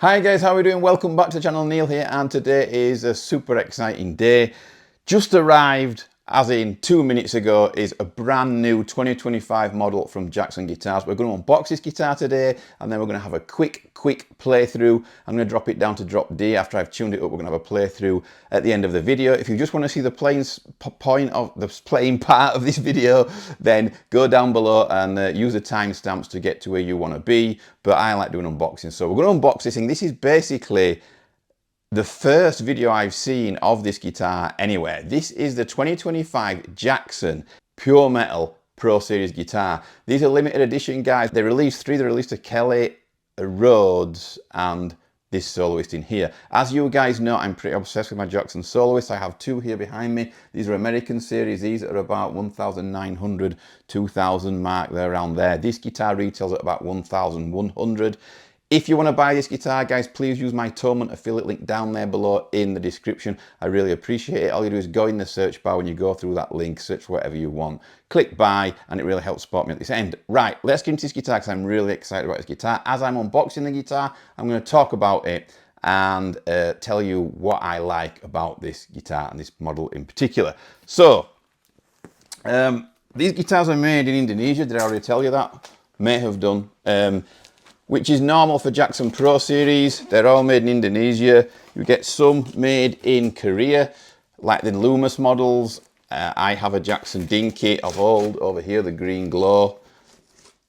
Hi guys, how are we doing? Welcome back to the channel. Neil here, and today is a super exciting day. Just arrived, as in 2 minutes ago, is a brand new 2025 model from Jackson Guitars. We're going to unbox this guitar today, and then we're going to have a quick playthrough. I'm going to drop it down to drop D. After I've tuned it up, we're going to have a playthrough at the end of the video. If you just want to see the playing part of this video, then go down below and use the timestamps to get to where you want to be. But I like doing unboxing, so we're going to unbox this thing. This is basically the first video I've seen of this guitar anywhere. This is the 2025 Jackson Pure Metal Pro Series guitar. These are limited edition, guys. They released three. They released a Kelly, a Rhodes, and this Soloist in here. As you guys know, I'm pretty obsessed with my Jackson Soloists. I have two here behind me. These are American series. These are about 1,900, 2,000 mark. They're around there. This guitar retails at about 1,100. If you want to buy this guitar, guys, please use my Tonement affiliate link down there below in the description. I really appreciate it. All you do is go in the search bar when you go through that link, search for whatever you want, click buy, and it really helps support me at this end. Right, let's get into this guitar because I'm really excited about this guitar. As I'm unboxing the guitar, I'm going to talk about it and tell you what I like about this guitar and this model in particular. So, these guitars are made in Indonesia. Did I already tell you that? May have done. Which is normal for Jackson Pro Series. They're all made in Indonesia. You get some made in Korea, like the Luminlay models. I have a Jackson Dinky of old over here, the Green Glow,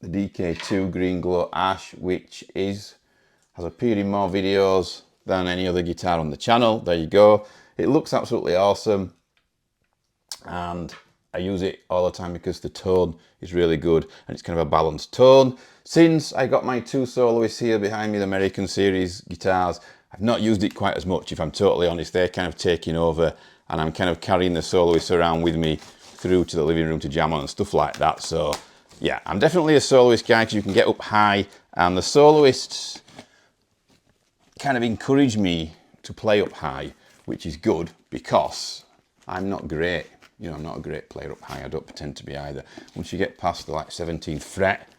the DK2 Green Glow Ash, which has appeared in more videos than any other guitar on the channel. There you go. It looks absolutely awesome, and I use it all the time because the tone is really good and it's kind of a balanced tone. Since I got my two Soloists here behind me, the American series guitars, I've not used it quite as much, if I'm totally honest. They're kind of taking over and I'm kind of carrying the Soloists around with me through to the living room to jam on and stuff like that. So yeah, I'm definitely a Soloist guy because you can get up high, and the Soloists kind of encourage me to play up high, which is good because I'm not great. You know, I'm not a great player up high. I don't pretend to be either. Once you get past the 17th fret,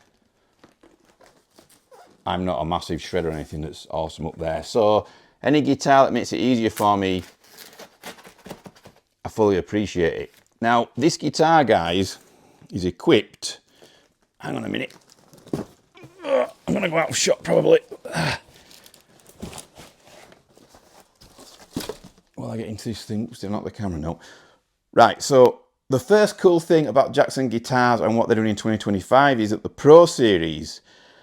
I'm not a massive shredder or anything that's awesome up there. So any guitar that makes it easier for me, I fully appreciate it. Now, this guitar, guys, is equipped. Hang on a minute. I'm gonna go out of shot probably. While I get into this thing, still not the camera, no. Right, so the first cool thing about Jackson guitars and what they're doing in 2025 is that the Pro Series,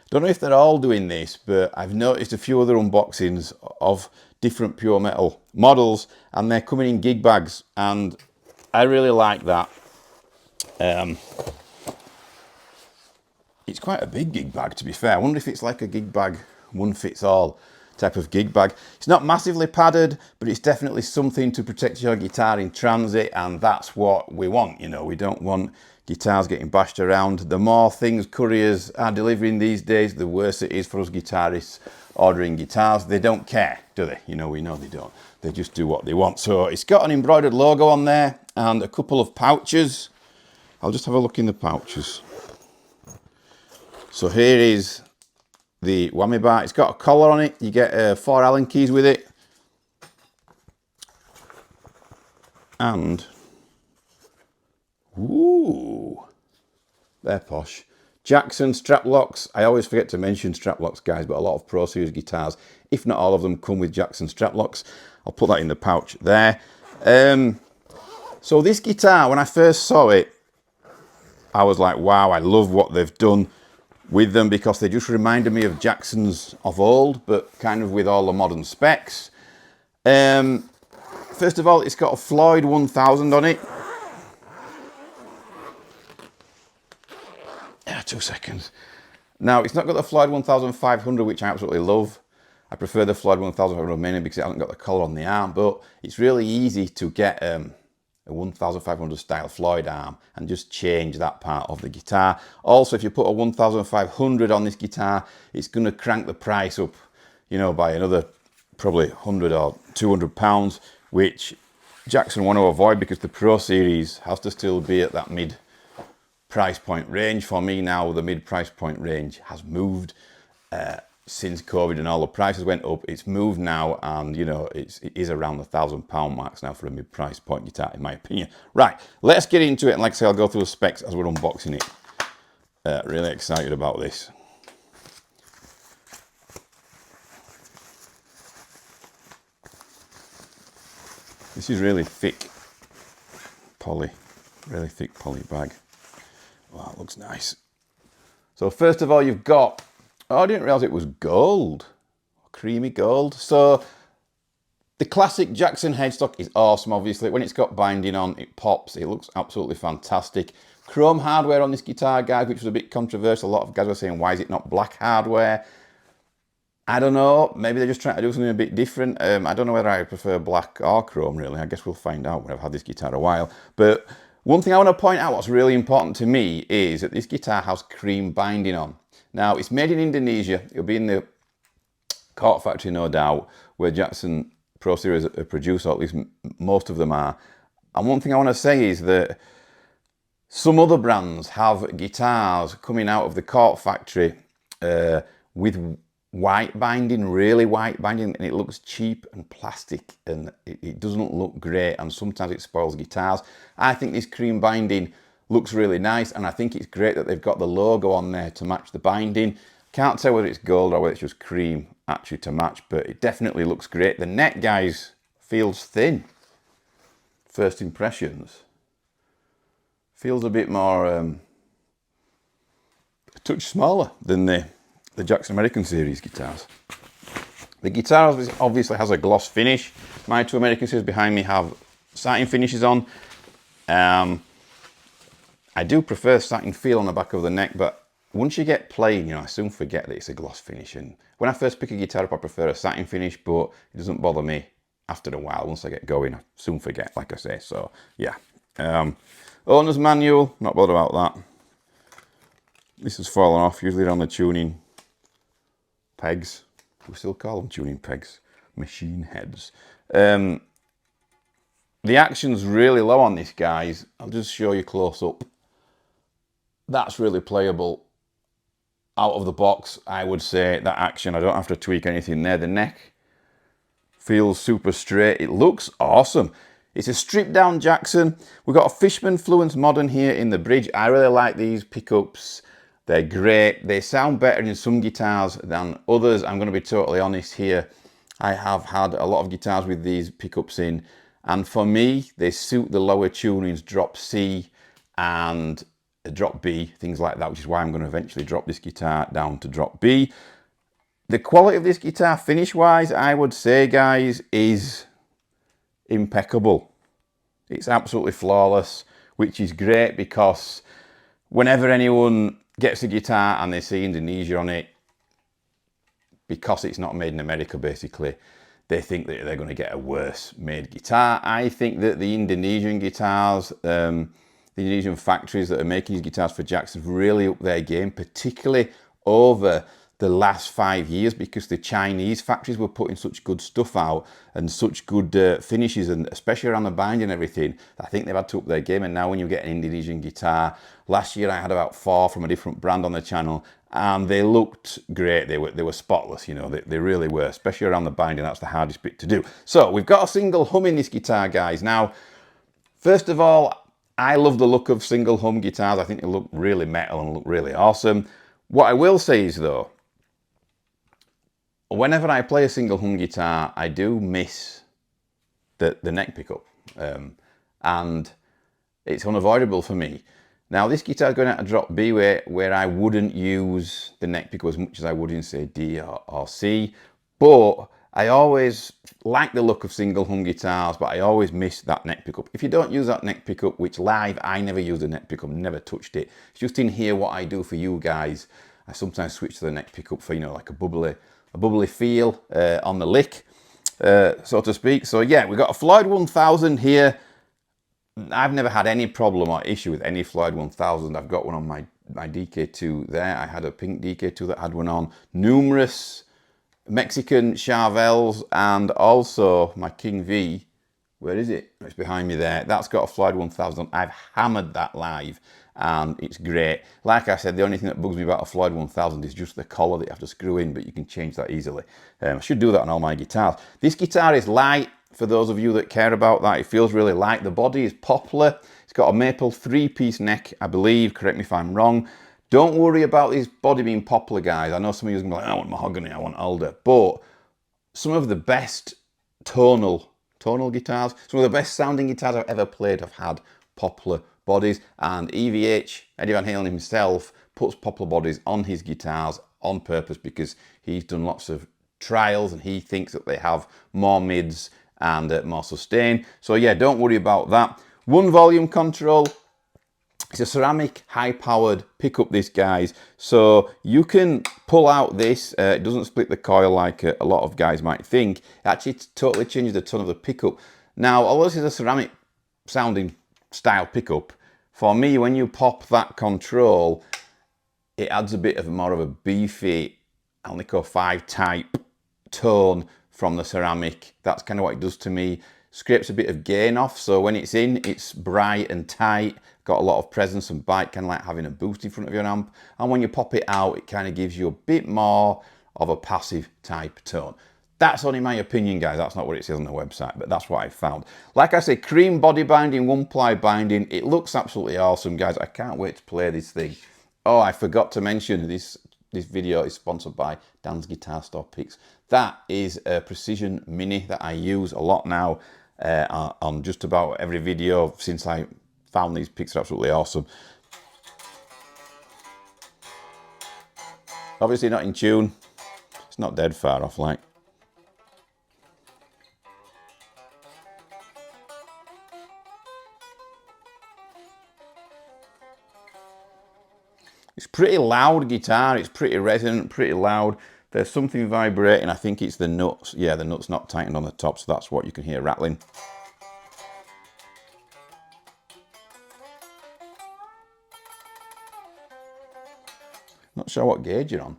don't know if they're all doing this, but I've noticed a few other unboxings of different pure metal models, and they're coming in gig bags, and I really like that. It's quite a big gig bag, to be fair. I wonder if it's like a gig bag, one fits all type of gig bag. It's not massively padded, but it's definitely something to protect your guitar in transit, and that's what we want. You know, we don't want guitars getting bashed around. The more things couriers are delivering these days, the worse it is for us guitarists ordering guitars. They don't care, do they? You know, we know they don't. They just do what they want. So it's got an embroidered logo on there and a couple of pouches. I'll just have a look in the pouches. So here is the whammy bar. It's got a collar on it. You get 4 Allen keys with it. And ooh, they're posh. Jackson strap locks. I always forget to mention strap locks, guys, but a lot of Pro Series guitars, if not all of them, come with Jackson strap locks. I'll put that in the pouch there. So this guitar, when I first saw it, I was like, wow, I love what they've done with them because they just reminded me of Jacksons of old, but kind of with all the modern specs. First of all, it's got a Floyd 1000 on it. 2 seconds. Now, it's not got the Floyd 1500, which I absolutely love. I prefer the Floyd 1500 mainly because it hasn't got the collar on the arm, but it's really easy to get a 1500 style Floyd arm and just change that part of the guitar. Also, if you put a 1500 on this guitar, it's going to crank the price up, you know, by another probably 100 or 200 pounds, which Jackson want to avoid because the Pro Series has to still be at that mid price point range. For me now, the mid price point range has moved. since COVID and all the prices went up, it's moved now, and you know, it is around the £1,000 marks now for a mid-price point guitar, in my opinion. Right, let's get into it, and like I say, I'll go through the specs as we're unboxing it. Really excited about this. This is really thick poly, really thick poly bag. Wow, it looks nice. So first of all, you've got, oh, I didn't realise it was gold, creamy gold. So the classic Jackson headstock is awesome, obviously. When it's got binding on, it pops, it looks absolutely fantastic. Chrome hardware on this guitar, guys, which was a bit controversial. A lot of guys were saying, why is it not black hardware? I don't know, maybe they're just trying to do something a bit different. I don't know whether I prefer black or chrome, really. I guess we'll find out when I've had this guitar a while. But one thing I want to point out, what's really important to me, is that this guitar has Creme binding on. Now, it's made in Indonesia. It'll be in the Cork factory, no doubt, where Jackson Pro Series are produced, or at least most of them are. And one thing I want to say is that some other brands have guitars coming out of the Cork factory with white binding, really white binding, and it looks cheap and plastic, and it doesn't look great, and sometimes it spoils guitars. I think this Creme binding looks really nice, and I think it's great that they've got the logo on there to match the binding. Can't tell whether it's gold or whether it's just cream actually to match, but it definitely looks great. The neck, guys, feels thin. First impressions. Feels a bit more, a touch smaller than the Jackson American Series guitars. The guitar obviously has a gloss finish. My two American Series behind me have satin finishes on. I do prefer satin feel on the back of the neck, but once you get playing, you know, I soon forget that it's a gloss finish. And when I first pick a guitar up, I prefer a satin finish, but it doesn't bother me after a while. Once I get going, I soon forget, like I say. So yeah. Owner's manual, not bothered about that. This has fallen off, usually on the tuning pegs. We still call them tuning pegs. Machine heads. The action's really low on this, guys. I'll just show you close up. That's really playable. Out of the box, I would say that action, I don't have to tweak anything there. The neck feels super straight. It looks awesome. It's a stripped down Jackson. We've got a Fishman Fluence Modern here in the bridge. I really like these pickups. They're great. They sound better in some guitars than others. I'm going to be totally honest here. I have had a lot of guitars with these pickups in, and for me, they suit the lower tunings, drop C and drop B, things like that, which is why I'm going to eventually drop this guitar down to drop B. The quality of this guitar, finish-wise, I would say, guys, is impeccable. It's absolutely flawless, which is great, because whenever anyone gets a guitar and they see Indonesia on it, because it's not made in America, basically, they think that they're going to get a worse made guitar. I think that the Indonesian guitars, the Indonesian factories that are making these guitars for Jackson really up their game, particularly over the last 5 years, because the Chinese factories were putting such good stuff out and such good finishes, and especially around the binding and everything. I think they've had to up their game. And now when you get an Indonesian guitar, last year I had about 4 from a different brand on the channel, and they looked great. They were spotless, you know, they really were, especially around the binding. That's the hardest bit to do. So we've got a single hum in this guitar, guys. Now, first of all, I love the look of single hum guitars. I think they look really metal and look really awesome. What I will say is, though, whenever I play a single hum guitar, I do miss the neck pickup, and it's unavoidable for me. Now, this guitar is going out to drop B, where I wouldn't use the neck pickup as much as I would in, say, D or C, but I always like the look of single hum guitars, but I always miss that neck pickup. If you don't use that neck pickup, which live, I never use the neck pickup, never touched it. It's just in here what I do for you guys. I sometimes switch to the neck pickup for, you know, like a bubbly feel on the lick, so to speak. So yeah, we've got a Floyd 1000 here. I've never had any problem or issue with any Floyd 1000. I've got one on my DK2 there. I had a pink DK2 that had one on. Numerous Mexican Charvels, and also my King V Where is it? It's behind me there. That's got a Floyd 1000. I've hammered that live and it's great. Like I said, the only thing that bugs me about a Floyd 1000 is just the collar that you have to screw in, but you can change that easily. I should do that on all my guitars. This guitar is light, for those of you that care about that. It feels really light. The body is Poplar. It's got a maple 3-piece neck, I believe. Correct me if I'm wrong. Don't worry about this body being Poplar, guys. I know some of you are going to be like, I want mahogany, I want alder. But some of the best tonal guitars, some of the best sounding guitars I've ever played have had Poplar bodies, and EVH, Eddie Van Halen himself, puts Poplar bodies on his guitars on purpose because he's done lots of trials and he thinks that they have more mids and more sustain. So yeah, don't worry about that. One volume control. It's a ceramic high-powered pickup, this, guys. So you can pull out this. It doesn't split the coil like a lot of guys might think. It actually totally changes the tone of the pickup. Now, although this is a ceramic sounding style pickup, for me, when you pop that control, it adds a bit of more of a beefy Alnico 5 type tone from the ceramic. That's kind of what it does to me. Scrapes a bit of gain off, so when it's in, it's bright and tight, got a lot of presence and bite, kind of like having a boost in front of your amp. And when you pop it out, it kind of gives you a bit more of a passive type tone. That's only my opinion, guys. That's not what it says on the website, but that's what I found. Like I say, Creme body binding, 1-ply binding. It looks absolutely awesome, guys. I can't wait to play this thing. Oh, I forgot to mention this video is sponsored by Dan's Guitar Store Picks. That is a Precision Mini that I use a lot now on just about every video since I found these picks. Are absolutely awesome. Obviously not in tune. It's not dead far off, like. It's pretty loud guitar. It's pretty resonant, pretty loud. There's something vibrating. I think it's the nuts. Yeah, the nuts not tightened on the top, so that's what you can hear rattling. Not sure what gauge you're on.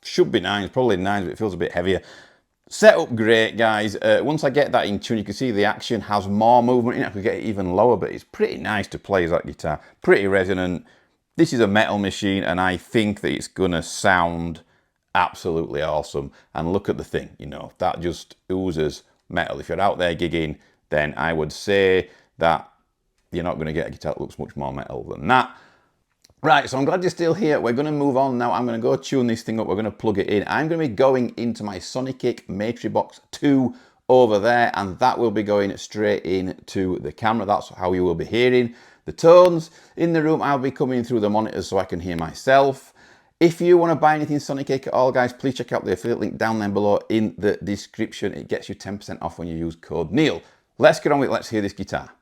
Should be 9s, probably 9s, but it feels a bit heavier. Setup great, guys. Once I get that in tune, you can see the action has more movement in it. I could get it even lower, but it's pretty nice to play that guitar. Pretty resonant. This is a metal machine, and I think that it's gonna sound absolutely awesome. And look at the thing, you know, that just oozes metal. If you're out there gigging, then I would say that you're not gonna get a guitar that looks much more metal than that. Right, so I'm glad you're still here. We're going to move on now. I'm going to go tune this thing up. We're going to plug it in. I'm going to be going into my Sonicake Matribox 2 over there, and that will be going straight into the camera. That's how you will be hearing the tones. In the room, I'll be coming through the monitors so I can hear myself. If you want to buy anything Sonicake at all, guys, please check out the affiliate link down there below in the description. It gets you 10% off when you use code Neil. Let's get on with it. Let's hear this guitar.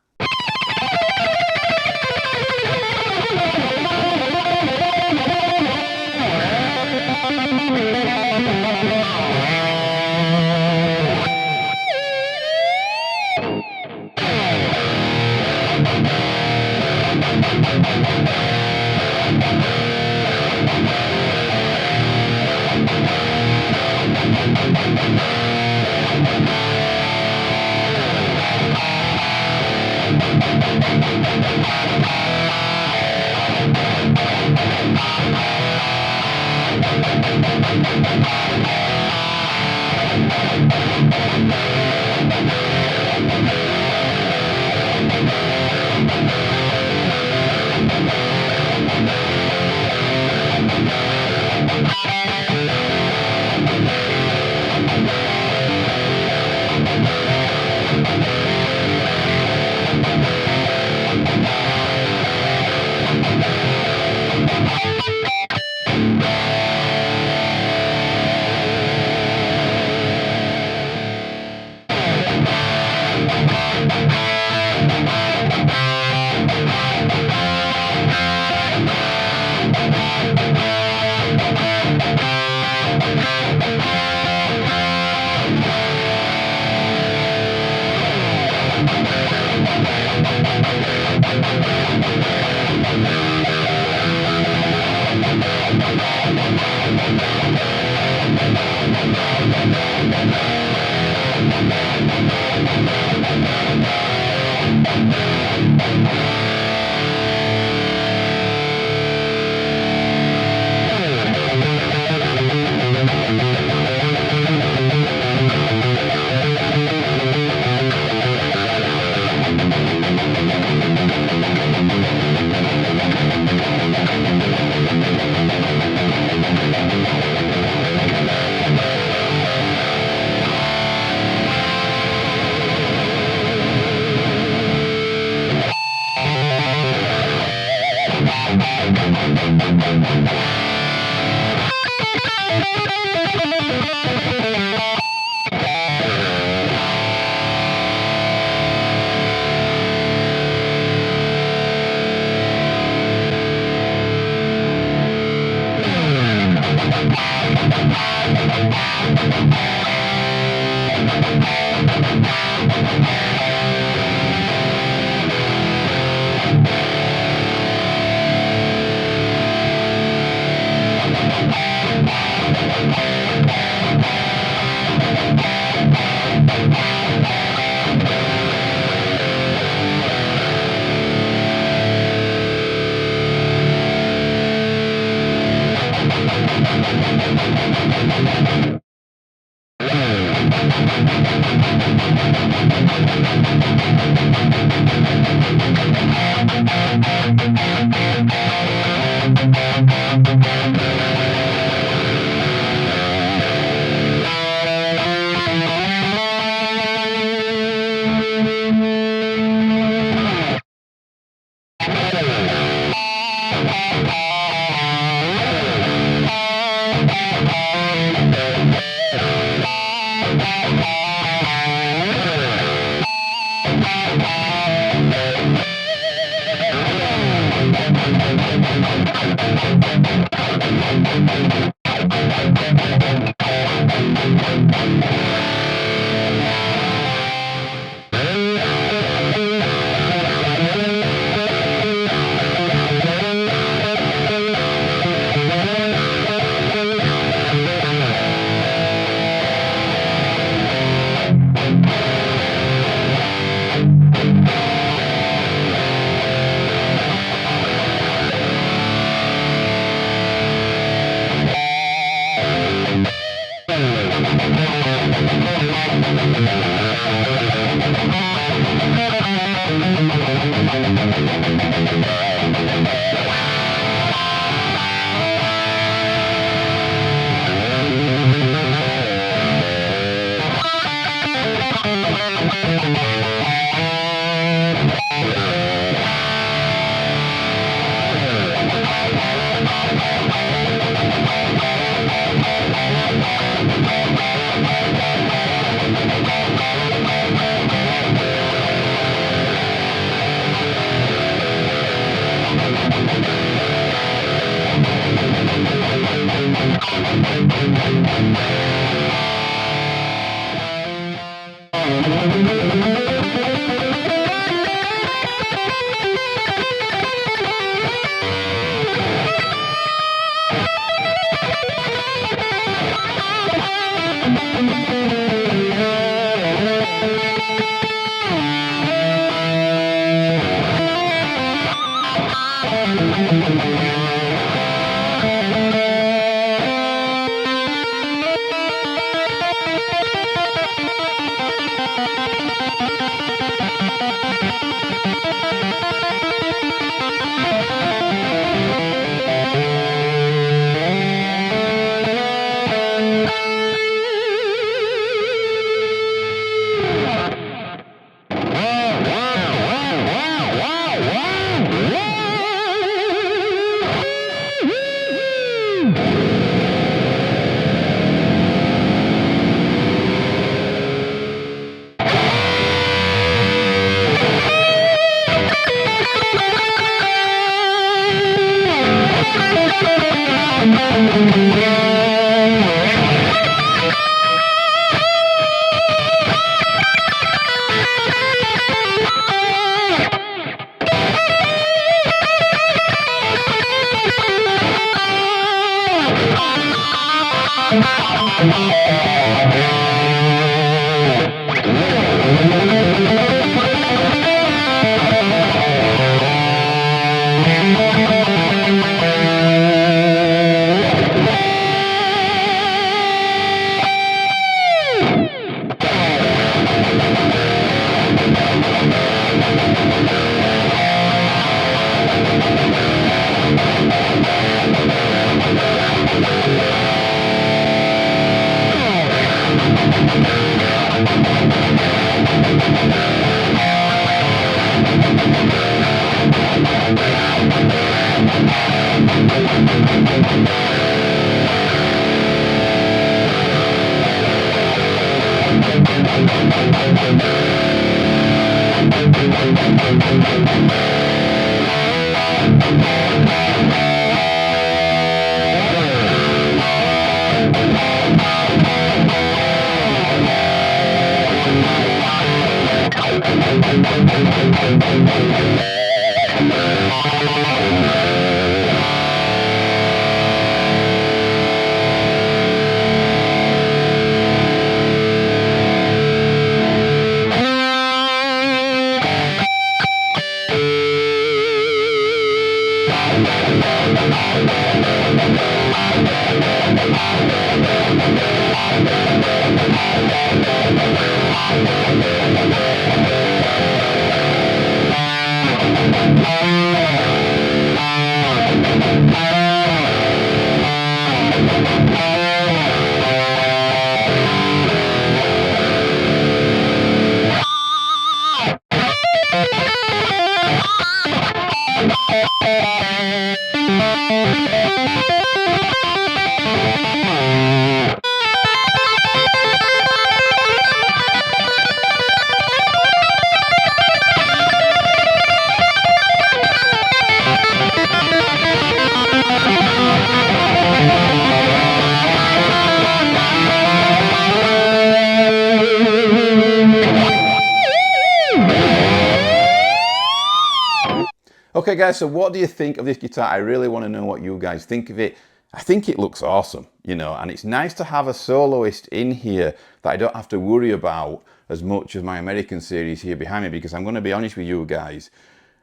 Okay guys, so what do you think of this guitar? I really want to know what you guys think of it. I think it looks awesome, you know, and it's nice to have a soloist in here that I don't have to worry about as much as my American series here behind me, because I'm going to be honest with you guys,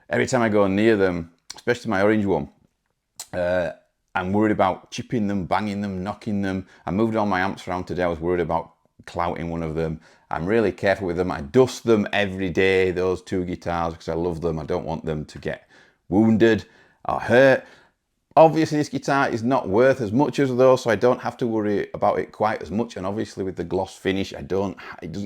every time I go near them, especially my orange one, I'm worried about chipping them, banging them, knocking them. I moved all my amps around today, I was worried about clouting one of them. I'm really careful with them. I dust them every day, those two guitars, because I love them. I don't want them to get wounded or hurt. Obviously this guitar is not worth as much as those, so I don't have to worry about it quite as much, and obviously with the gloss finish it doesn't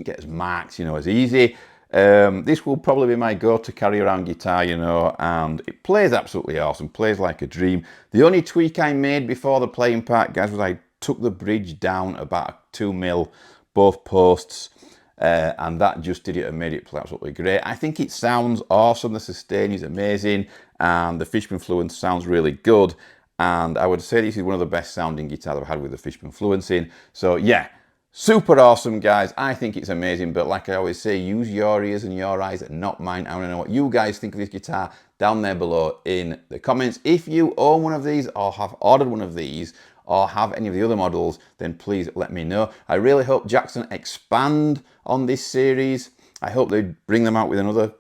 get as marked, you know, as easy. This will probably be my go-to carry around guitar, you know, and it plays absolutely awesome, plays like a dream. The only tweak I made before the playing part, guys, was I took the bridge down about 2 mil, both posts, and that just did it and made it play absolutely great. I think it sounds awesome, the sustain is amazing, and the Fishman Fluence sounds really good, and I would say this is one of the best sounding guitars I've had with the Fishman Fluence in. So yeah, super awesome guys, I think it's amazing, but like I always say, use your ears and your eyes and not mine. I want to know what you guys think of this guitar down there below in the comments. If you own one of these or have ordered one of these or have any of the other models, then please let me know. I really hope Jackson expand on this series. I hope they bring them out with another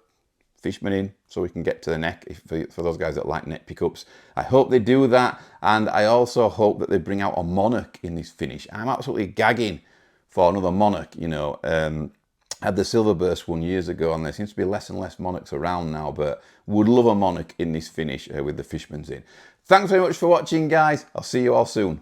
Fishman in so we can get to the neck, for those guys that like neck pickups. I hope they do that, and I also hope that they bring out a Monarch in this finish. I'm absolutely gagging for another Monarch, you know. I had the Silverburst one years ago, and there seems to be less and less Monarchs around now, but would love a Monarch in this finish with the Fishmans in. Thanks very much for watching, guys. I'll see you all soon.